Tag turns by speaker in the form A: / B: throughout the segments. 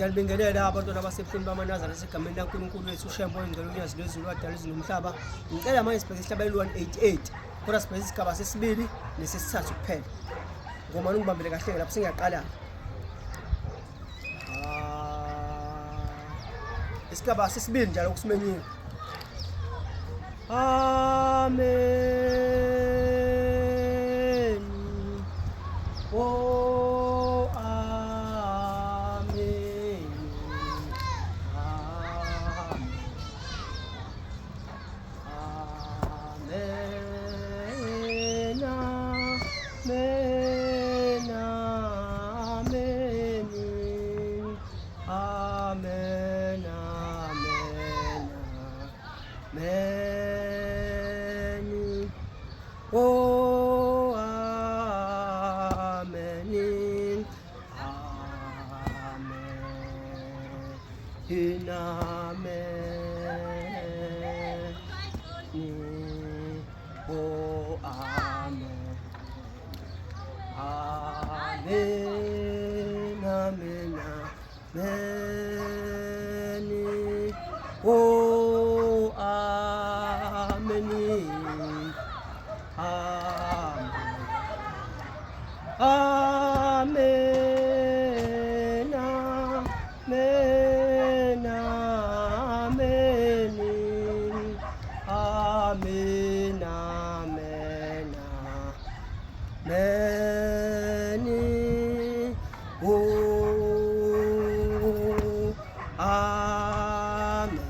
A: Ngiyalibingelela abantwana basePhimba amanazara esegameni laNkulunkulu wethu uShembo ingcwele unyazile wezulu wadala izulu nomhlaba. Ngicela manje sibheke isihlabelelo 188 kodwa sibheke isigaba sesibili nesesithathu kuphela. Ngoma ngibambele kahle lapho sengiyaqala. Isigaba sesibili njalo kusimenyiwe. Amen. Oh amen. Amen. Amen. Amen. Amen. Oh, amen. Amen. Amen. Oh, amen. Amen. Amen. Amen. Oh, amen. Amen. Amen. Amen. Amen. Amen. Amen. Oh, amen.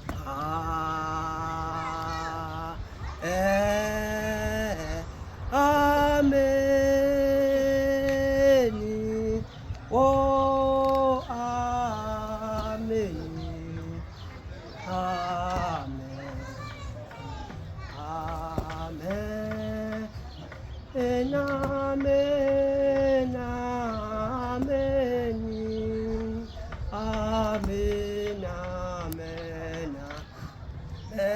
A: Amen, amen, amen. Amen. Amen. Oh, amen. Amen. Amen. Amen. Amen. Amen. Amen. Amen.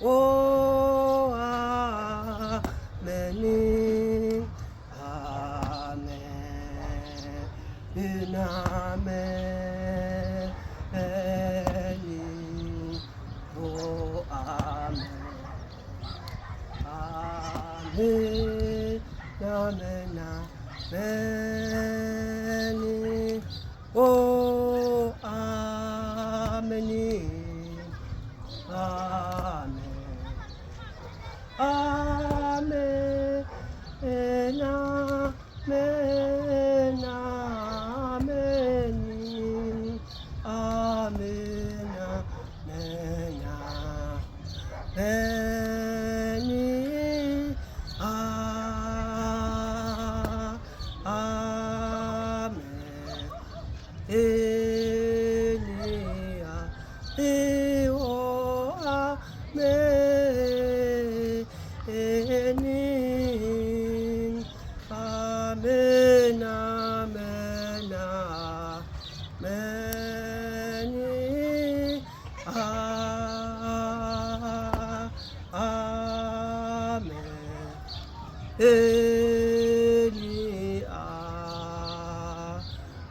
A: Oh, amen. Amen. Amen. Oh, amen. Amen. Amen. Amen. Oh, amen. Amen. Amen. Amen. Amen. Amen.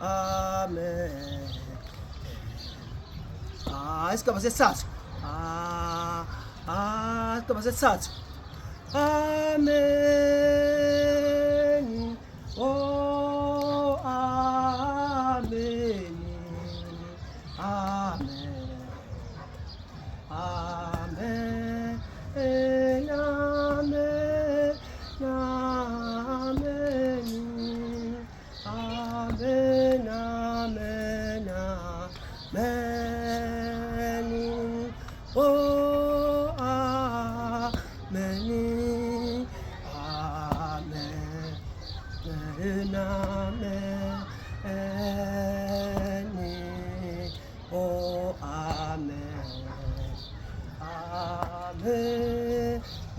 A: Amen. Isigaba sesithathu. Isigaba sesithathu. Amen. Oh, amen. Amen. Amen. Amen. Amen. Amen. Amen. Oh, amen.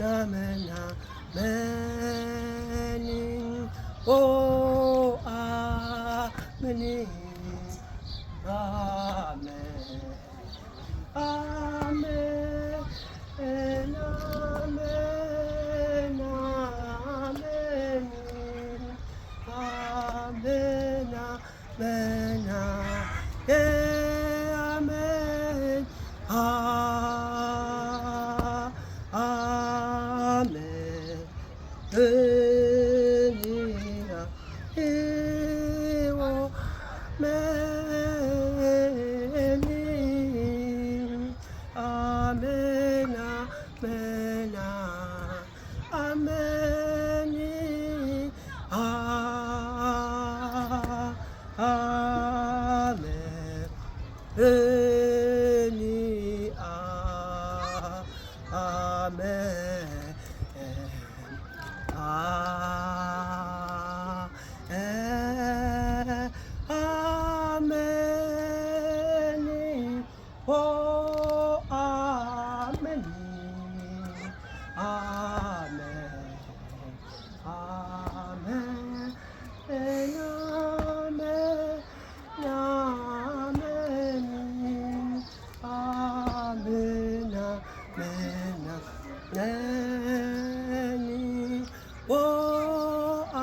A: amen, amen. Oh, amen, amen, amen, amen, amen, amen, amen, amen, amen. Enia, ewo, meni, amen, amen, amen, amen, eni, amen. Amen. Oh, amen. Amen. Amen. Amen. Amen. Amen. Amen. Amen. Oh,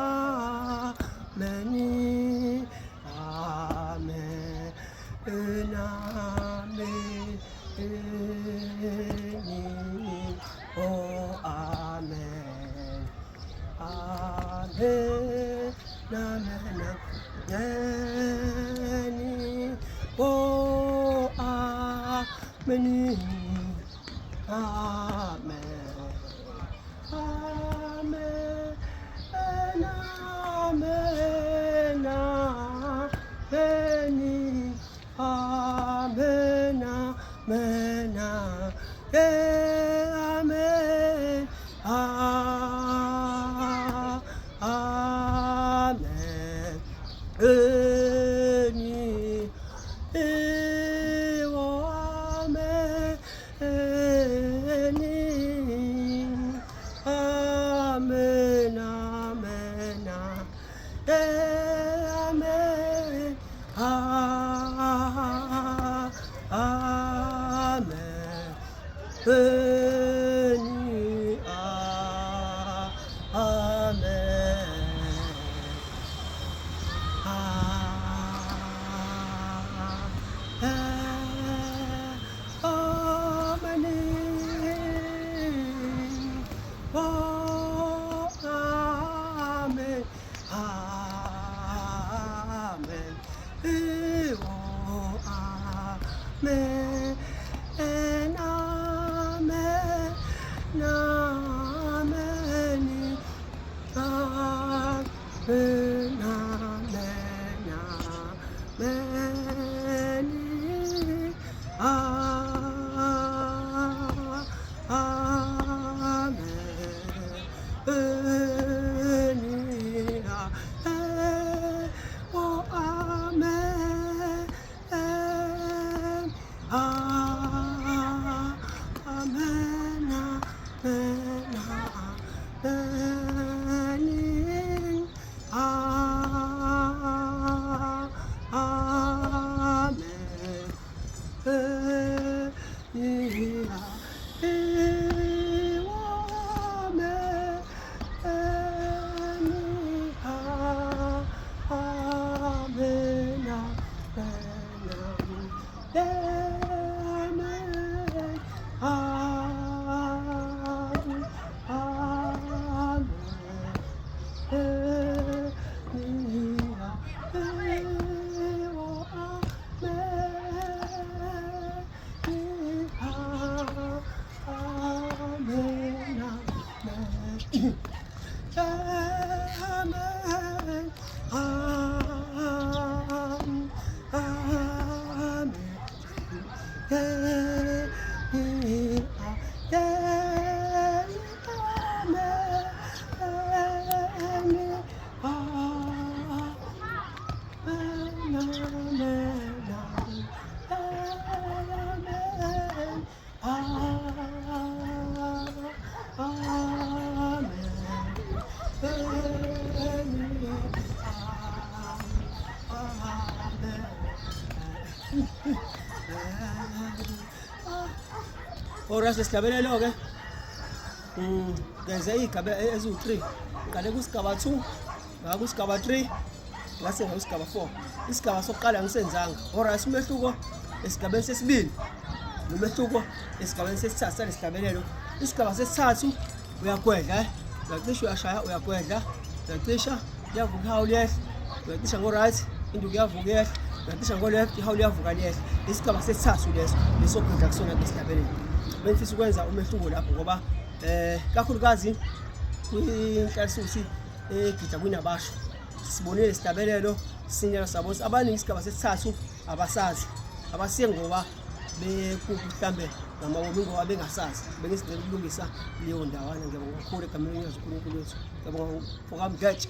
A: amen. Amen. Amen. Oh, amen. Amen. Amen. Amen. Oh, amen. Amen. Amen. Amen. Amen. Amen. Amen. Amen. Amen. Amen. Amen. Amen. Amen. Amen. Amen. Amen. Orase sihlabelelo ke ngenze igaba eziwu3 ngale kusigaba 2 ngakusigaba 3 ngase ngakusigaba 4 isigaba sokuqala ngisenzanga orase umehluko esigabeni sesibili nomehluko esigabeni sesithathu salesihlabelelo isigaba sesithathu uyagwedla uyacisha uyashaya uyagwedla uyacisha uyavuka ihawu liyehla uyacisha ngo-right induku uyavuka yehla uyacisha ngo-left ihawu liyavuka liyehla isigaba sesithathu leso gwedla kusona lesihlabelelo bengifisa ukwenza umehluko lapho ngoba kakhulukazi kwinhlalisusi egida kwinabasho sibonile isihlabelelo sinyela sabo abaningi isigaba sesithathu abasazi abasiye ngoba mhlambe ngamabomi ngoba bengasazi bengisicela ukulungisa leyo ndawana ngiyabonga kakhulu egameni likaNkulunkulu wethu ngiyabonga mfokamdletshe.